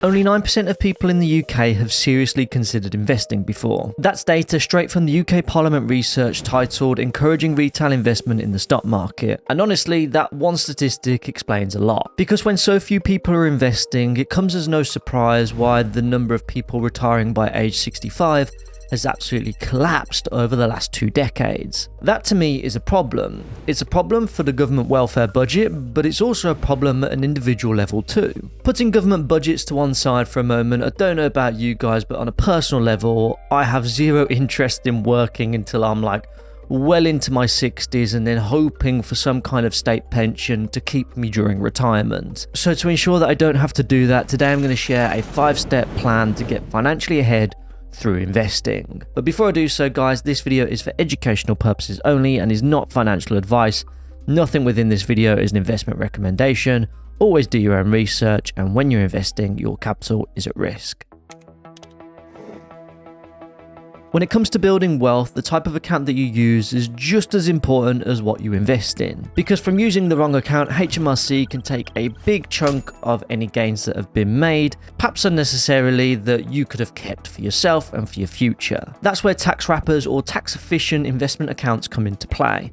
Only 9% of people in the UK have seriously considered investing before. That's data straight from the UK Parliament research titled Encouraging Retail Investment in the Stock Market. And honestly, that one statistic explains a lot. Because when so few people are investing, it comes as no surprise why the number of people retiring by age 65 has absolutely collapsed over the last 2 decades. That to me is a problem. It's a problem for the government welfare budget, but it's also a problem at an individual level too. Putting government budgets to one side for a moment, I don't know about you guys, but on a personal level, I have zero interest in working until I'm well into my 60s and then hoping for some kind of state pension to keep me during retirement. So to ensure that I don't have to do that, today I'm going to share a 5-step plan to get financially ahead through investing. But before I do so, guys, this video is for educational purposes only and is not financial advice. Nothing within this video is an investment recommendation. Always do your own research, and when you're investing, your capital is at risk. When it comes to building wealth, the type of account that you use is just as important as what you invest in. Because from using the wrong account, HMRC can take a big chunk of any gains that have been made, perhaps unnecessarily, that you could have kept for yourself and for your future. That's where tax wrappers or tax efficient investment accounts come into play.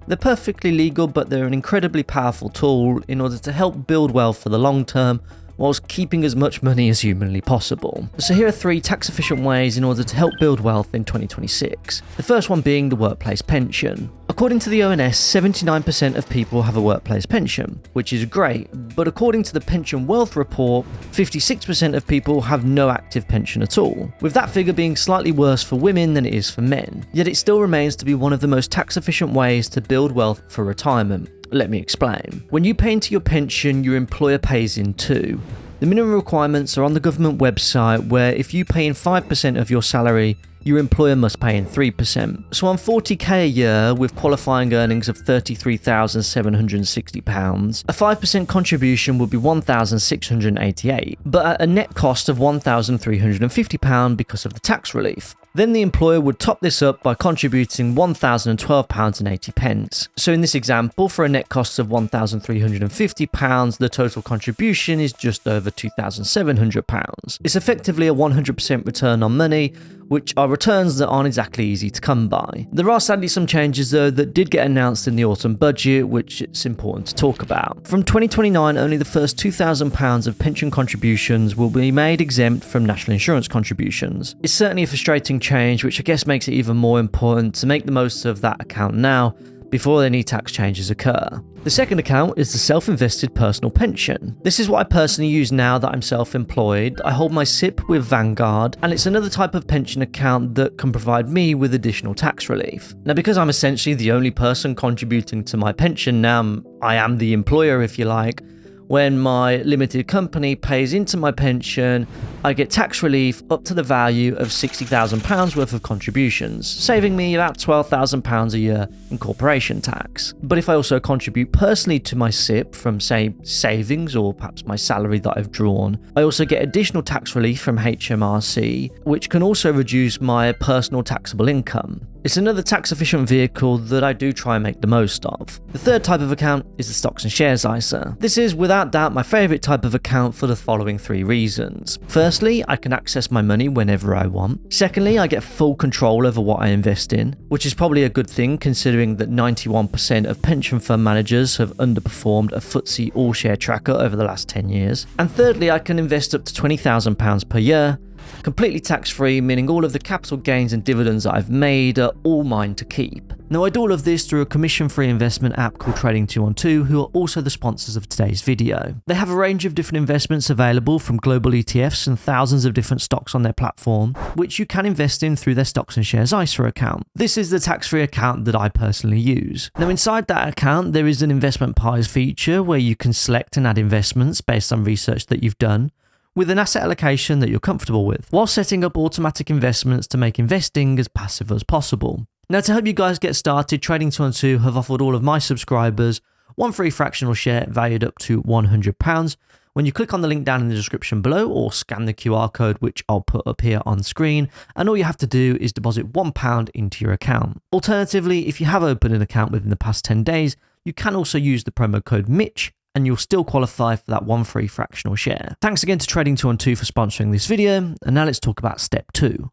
They're perfectly legal, but they're an incredibly powerful tool in order to help build wealth for the long term, whilst keeping as much money as humanly possible. So here are 3 tax efficient ways in order to help build wealth in 2026. The first one being the workplace pension. According to the ONS, 79% of people have a workplace pension, which is great, but according to the Pension Wealth Report, 56% of people have no active pension at all, with that figure being slightly worse for women than it is for men. Yet it still remains to be one of the most tax efficient ways to build wealth for retirement. Let me explain. When you pay into your pension, your employer pays in too. The minimum requirements are on the government website, where if you pay in 5% of your salary, your employer must pay in 3%. So on 40k a year with qualifying earnings of £33,760, a 5% contribution would be £1,688, but at a net cost of £1,350 because of the tax relief. Then the employer would top this up by contributing £1,012.80. So in this example, for a net cost of £1,350, the total contribution is just over £2,700. It's effectively a 100% return on money, which are returns that aren't exactly easy to come by. There are sadly some changes though that did get announced in the autumn budget, which it's important to talk about. From 2029, only the first £2,000 of pension contributions will be made exempt from national insurance contributions. It's certainly a frustrating change, which I guess makes it even more important to make the most of that account now before any tax changes occur. The second account is the self-invested personal pension. This is what I personally use now that I'm self-employed. I hold my SIP with Vanguard, and it's another type of pension account that can provide me with additional tax relief. Now, because I'm essentially the only person contributing to my pension now, I am the employer if you like. When my limited company pays into my pension, I get tax relief up to the value of £60,000 worth of contributions, saving me about £12,000 a year in corporation tax. But if I also contribute personally to my SIP from, say, savings or perhaps my salary that I've drawn, I also get additional tax relief from HMRC, which can also reduce my personal taxable income. It's another tax-efficient vehicle that I do try and make the most of. The third type of account is the stocks and shares ISA. This is without doubt my favourite type of account for the following 3 reasons. Firstly, I can access my money whenever I want. Secondly, I get full control over what I invest in, which is probably a good thing considering that 91% of pension fund managers have underperformed a FTSE all-share tracker over the last 10 years. And thirdly, I can invest up to £20,000 per year, completely tax-free, meaning all of the capital gains and dividends that I've made are all mine to keep. Now, I do all of this through a commission-free investment app called Trading212, who are also the sponsors of today's video. They have a range of different investments available, from global ETFs and thousands of different stocks on their platform, which you can invest in through their stocks and shares ISA account. This is the tax-free account that I personally use. Now, inside that account, there is an investment pies feature where you can select and add investments based on research that you've done, with an asset allocation that you're comfortable with, while setting up automatic investments to make investing as passive as possible. Now, to help you guys get started, Trading212 have offered all of my subscribers one free fractional share valued up to £100 when you click on the link down in the description below or scan the QR code, which I'll put up here on screen, and all you have to do is deposit £1 into your account. Alternatively, if you have opened an account within the past 10 days, you can also use the promo code Mitch and you'll still qualify for that one free fractional share. Thanks again to Trading212 for sponsoring this video, and now let's talk about step 2.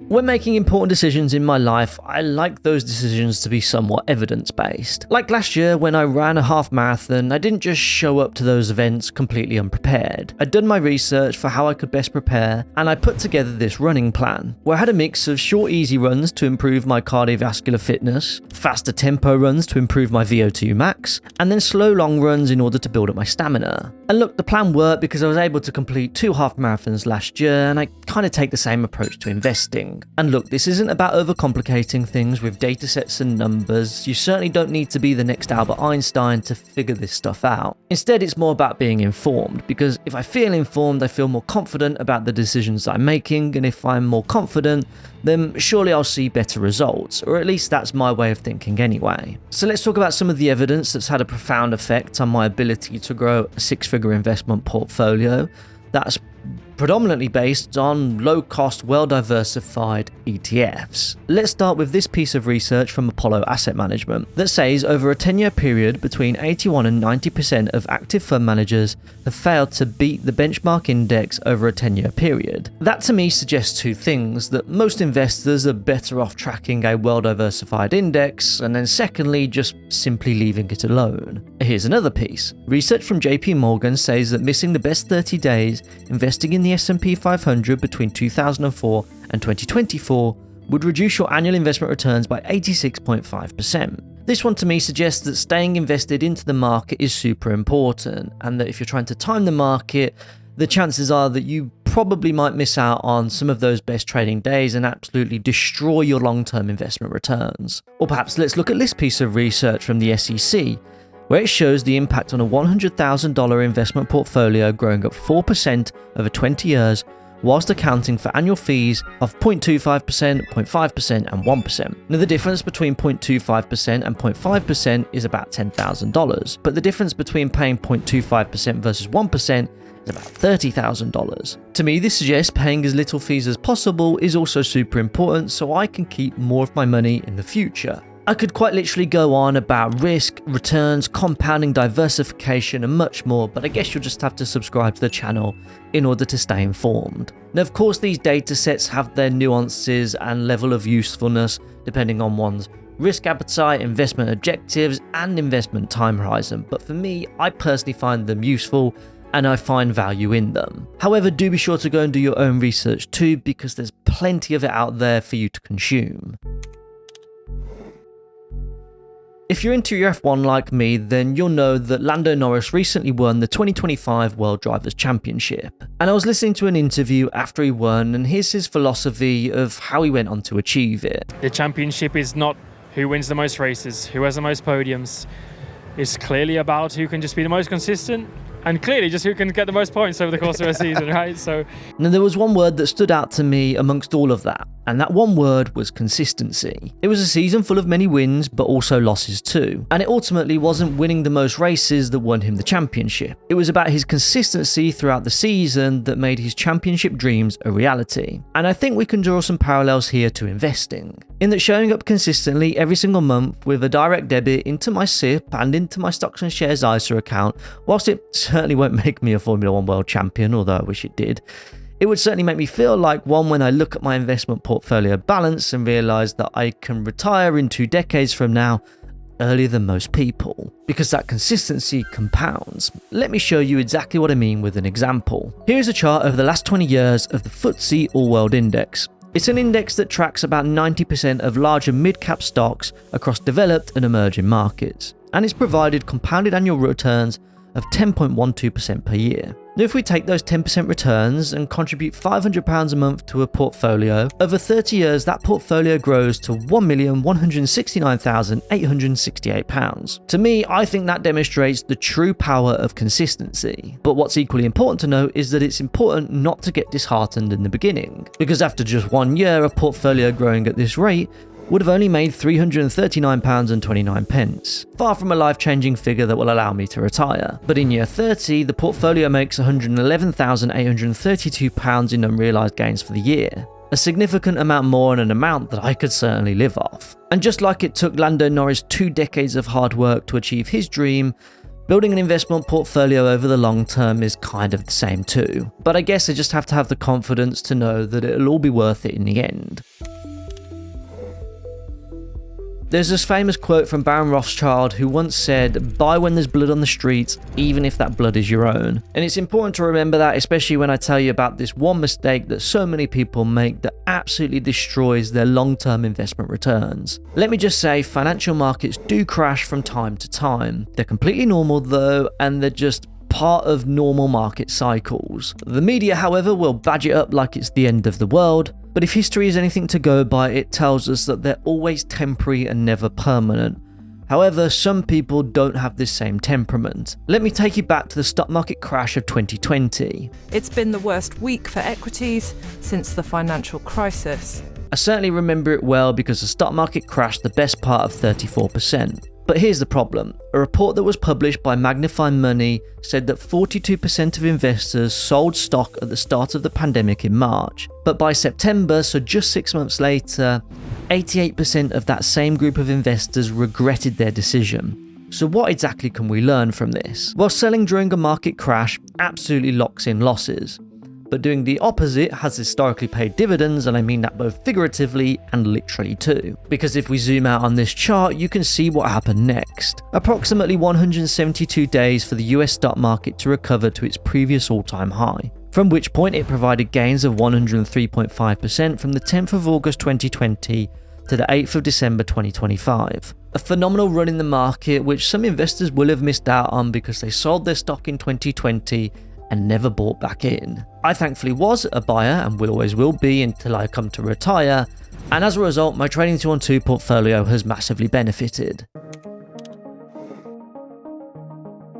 When making important decisions in my life, I like those decisions to be somewhat evidence-based. Like last year when I ran a half marathon, I didn't just show up to those events completely unprepared. I'd done my research for how I could best prepare, and I put together this running plan, where I had a mix of short easy runs to improve my cardiovascular fitness, faster tempo runs to improve my VO2 max, and then slow long runs in order to build up my stamina. And look, the plan worked because I was able to complete 2 half marathons last year, and I kind of take the same approach to investing. And look, this isn't about overcomplicating things with datasets and numbers. You certainly don't need to be the next Albert Einstein to figure this stuff out. Instead, it's more about being informed, because if I feel informed, I feel more confident about the decisions I'm making, and if I'm more confident, then surely I'll see better results, or at least that's my way of thinking anyway. So let's talk about some of the evidence that's had a profound effect on my ability to grow a 6-figure investment portfolio that's predominantly based on low-cost, well-diversified ETFs. Let's start with this piece of research from Apollo Asset Management that says over a 10-year period, between 81 and 90% of active fund managers have failed to beat the benchmark index over a 10-year period. That to me suggests 2 things: that most investors are better off tracking a well-diversified index, and then secondly, just simply leaving it alone. Here's another piece. Research from JP Morgan says that missing the best 30 days investing in the S&P 500 between 2004 and 2024 would reduce your annual investment returns by 86.5%. This one to me suggests that staying invested into the market is super important, and that if you're trying to time the market, the chances are that you probably might miss out on some of those best trading days and absolutely destroy your long-term investment returns. Or perhaps let's look at this piece of research from the SEC, where it shows the impact on a $100,000 investment portfolio growing up 4% over 20 years, whilst accounting for annual fees of 0.25%, 0.5%, and 1%. Now, the difference between 0.25% and 0.5% is about $10,000, but the difference between paying 0.25% versus 1% is about $30,000. To me, this suggests paying as little fees as possible is also super important, so I can keep more of my money in the future. I could quite literally go on about risk, returns, compounding, diversification, and much more, but I guess you'll just have to subscribe to the channel in order to stay informed. Now, of course, these datasets have their nuances and level of usefulness depending on one's risk appetite, investment objectives, and investment time horizon, but for me, I personally find them useful and I find value in them. However, do be sure to go and do your own research too, because there's plenty of it out there for you to consume. If you're into your F1 like me, then you'll know that Lando Norris recently won the 2025 World Drivers' Championship. And I was listening to an interview after he won, and here's his philosophy of how he went on to achieve it. The championship is not who wins the most races, who has the most podiums. It's clearly about who can just be the most consistent, and clearly just who can get the most points over the course of a season, right? So now, there was one word that stood out to me amongst all of that, and that one word was consistency. It was a season full of many wins, but also losses too. And it ultimately wasn't winning the most races that won him the championship. It was about his consistency throughout the season that made his championship dreams a reality. And I think we can draw some parallels here to investing, in that showing up consistently every single month with a direct debit into my SIP and into my stocks and shares ISA account, whilst it certainly won't make me a Formula 1 world champion, although I wish it did, it would certainly make me feel like one when I look at my investment portfolio balance and realise that I can retire in 2 decades from now earlier than most people, because that consistency compounds. Let me show you exactly what I mean with an example. Here's a chart over the last 20 years of the FTSE All-World Index. It's an index that tracks about 90% of large and mid-cap stocks across developed and emerging markets, and it's provided compounded annual returns of 10.12% per year. Now, if we take those 10% returns and contribute £500 a month to a portfolio, over 30 years that portfolio grows to £1,169,868. To me, I think that demonstrates the true power of consistency. But what's equally important to note is that it's important not to get disheartened in the beginning, because after just 1 year, a portfolio growing at this rate would have only made £339.29, far from a life-changing figure that will allow me to retire. But in year 30, the portfolio makes £111,832 in unrealised gains for the year. a significant amount more and an amount that I could certainly live off. And just like it took Lando Norris 2 decades of hard work to achieve his dream, building an investment portfolio over the long term is kind of the same too. But I guess I just have to have the confidence to know that it'll all be worth it in the end. There's this famous quote from Baron Rothschild who once said, "Buy when there's blood on the streets, even if that blood is your own." And it's important to remember that, especially when I tell you about this one mistake that so many people make that absolutely destroys their long-term investment returns. Let me just say, financial markets do crash from time to time. They're completely normal though, and they're just part of normal market cycles. The media, however, will badge it up like it's the end of the world, but if history is anything to go by, it tells us that they're always temporary and never permanent. However, some people don't have this same temperament. Let me take you back to the stock market crash of 2020. It's been the worst week for equities since the financial crisis. I certainly remember it well because the stock market crashed the best part of 34%. But here's the problem. A report that was published by Magnify Money said that 42% of investors sold stock at the start of the pandemic in March. But by September, so just 6 months later, 88% of that same group of investors regretted their decision. So what exactly can we learn from this? Well, selling during a market crash absolutely locks in losses. But doing the opposite has historically paid dividends, and I mean that both figuratively and literally too. Because if we zoom out on this chart, you can see what happened next. Approximately 172 days for the US stock market to recover to its previous all-time high, from which point it provided gains of 103.5% from the 10th of August 2020 to the 8th of December 2025. A phenomenal run in the market which some investors will have missed out on because they sold their stock in 2020 and never bought back in. I thankfully was a buyer and will always will be until I come to retire, and as a result my Trading 212 portfolio has massively benefited.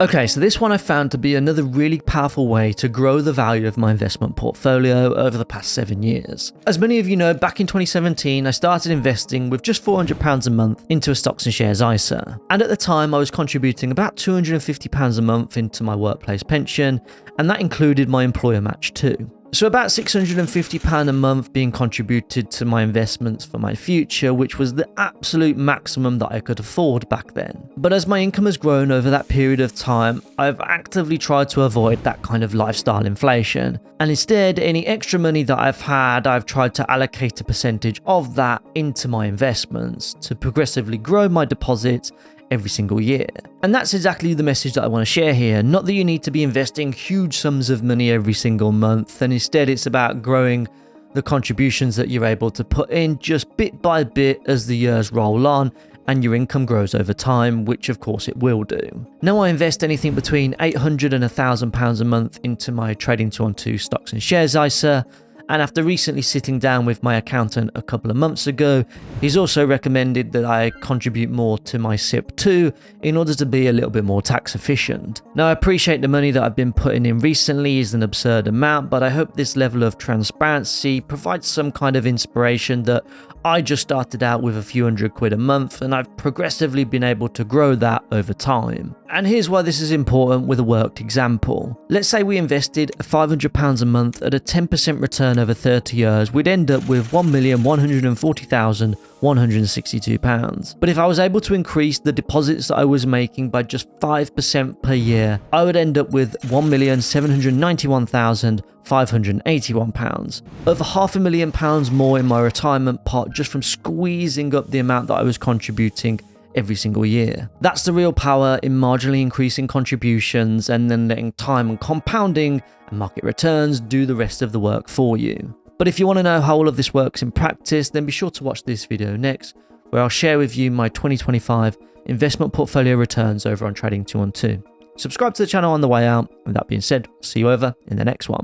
Okay, so this one I found to be another really powerful way to grow the value of my investment portfolio over the past 7 years. As many of you know, back in 2017, I started investing with just £400 a month into a stocks and shares ISA. And at the time, I was contributing about £250 a month into my workplace pension, and that included my employer match too. So about £650 a month being contributed to my investments for my future, which was the absolute maximum that I could afford back then. But as my income has grown over that period of time, I've actively tried to avoid that kind of lifestyle inflation. And instead, any extra money that I've had, I've tried to allocate a percentage of that into my investments to progressively grow my deposits every single year. And that's exactly the message that I want to share here. Not that you need to be investing huge sums of money every single month, and instead it's about growing the contributions that you're able to put in just bit by bit as the years roll on and your income grows over time, which of course it will do. Now I invest anything between £800 and £1,000 a month into my Trading 212 stocks and shares ISA. And after recently sitting down with my accountant a couple of months ago, he's also recommended that I contribute more to my SIP too in order to be a little bit more tax efficient. Now I appreciate the money that I've been putting in recently is an absurd amount, but I hope this level of transparency provides some kind of inspiration that I just started out with a few £100 a month and I've progressively been able to grow that over time. And here's why this is important with a worked example. Let's say we invested £500 a month at a 10% return over 30 years, we'd end up with £1,140,162. But if I was able to increase the deposits that I was making by just 5% per year, I would end up with £1,791,581. Over £500,000 more in my retirement pot just from squeezing up the amount that I was contributing every single year. That's the real power in marginally increasing contributions and then letting time and compounding and market returns do the rest of the work for you. But if you want to know how all of this works in practice, then be sure to watch this video next, where I'll share with you my 2025 investment portfolio returns over on Trading 212. Subscribe to the channel on the way out. With that being said, see you over in the next one.